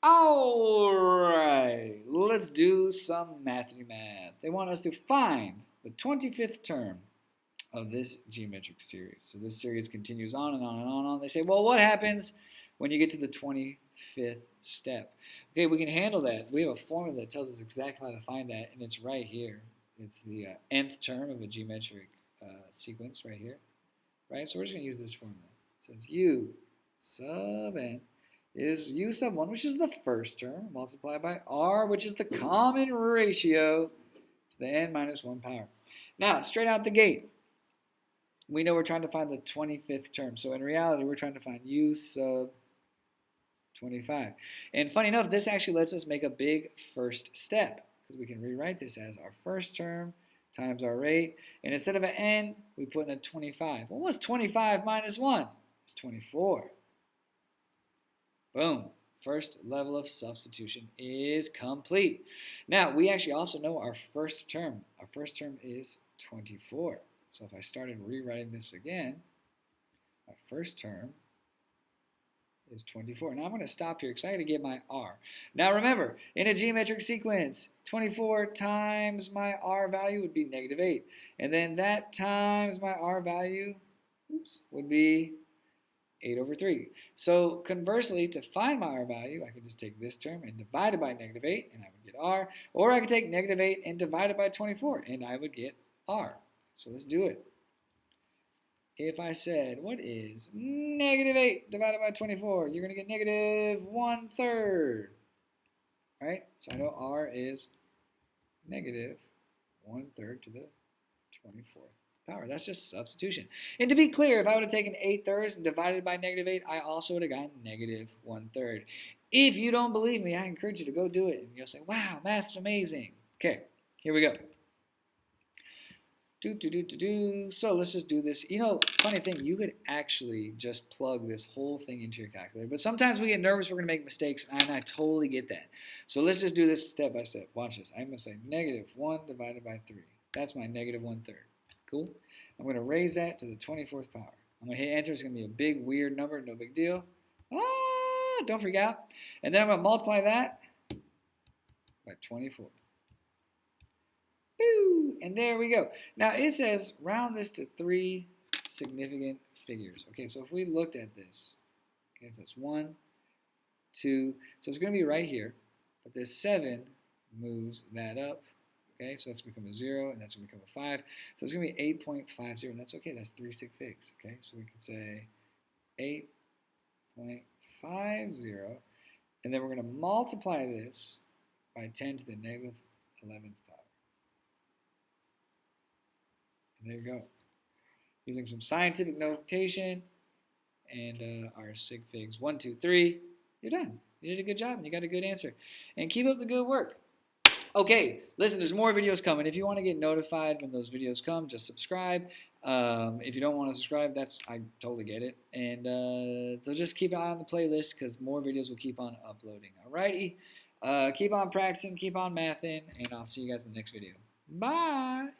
All right, let's do some Mathity-Math. They want us to find the 25th term of this geometric series. So this series continues on and on and on and on. They say, well, what happens when you get to the 25th step? Okay, we can handle that. We have a formula that tells us exactly how to find that, and it's right here. It's the nth term of a geometric sequence right here. Right? So we're just going to use this formula. It says u sub n is u sub 1, which is the first term, multiplied by r, which is the common ratio to the n minus 1 power. Now, straight out the gate, we know we're trying to find the 25th term. So in reality, we're trying to find u sub 25. And funny enough, this actually lets us make a big first step, because we can rewrite this as our first term times our rate. And instead of an n, we put in a 25. Well, what's 25 minus 1? It's 24. Boom. First level of substitution is complete. Now, we actually also know our first term. Our first term is 24. So if I started rewriting this again, my first term is 24. Now I'm going to stop here because I got to get my r. Now remember, in a geometric sequence, 24 times my r value would be negative 8. And then that times my r value would be 8 over 3. So conversely, to find my r value, I could just take this term and divide it by negative 8, and I would get r. Or I could take negative 8 and divide it by 24, and I would get r. So let's do it. If I said, what is negative 8 divided by 24? You're going to get negative 1/3. Right? So I know r is negative 1/3 to the 24th power. That's just substitution. And to be clear, if I would have taken 8/3 and divided by negative 8, I also would have gotten negative 1/3. If you don't believe me, I encourage you to go do it. And you'll say, wow, math's amazing. Okay, here we go. So let's just do this. You know, funny thing, you could actually just plug this whole thing into your calculator. But sometimes we get nervous, we're going to make mistakes, and I totally get that. So let's just do this step by step. Watch this. I'm going to say negative 1 divided by 3. That's my negative 1/3. Cool? I'm going to raise that to the 24th power. I'm going to hit enter. It's going to be a big, weird number. No big deal. Don't freak out. And then I'm going to multiply that by 24. And there we go. Now it says round this to 3 significant figures. Okay, so if we looked at this, okay, so it's 1, 2, so it's going to be right here, but this 7 moves that up. Okay, so that's become a 0, and that's going to become a 5. So it's going to be 8.50, and that's okay. That's 3 sig figs. Okay, so we could say 8.50, and then we're going to multiply this by 10 to the negative 11th power. There you go. Using some scientific notation and our sig figs 1, 2, 3. You're done. You did a good job and you got a good answer. And keep up the good work. Okay, listen, there's more videos coming. If you want to get notified when those videos come, just subscribe. If you don't want to subscribe, I totally get it. And so just keep an eye on the playlist because more videos will keep on uploading. Alrighty? Keep on practicing, keep on mathing, and I'll see you guys in the next video. Bye!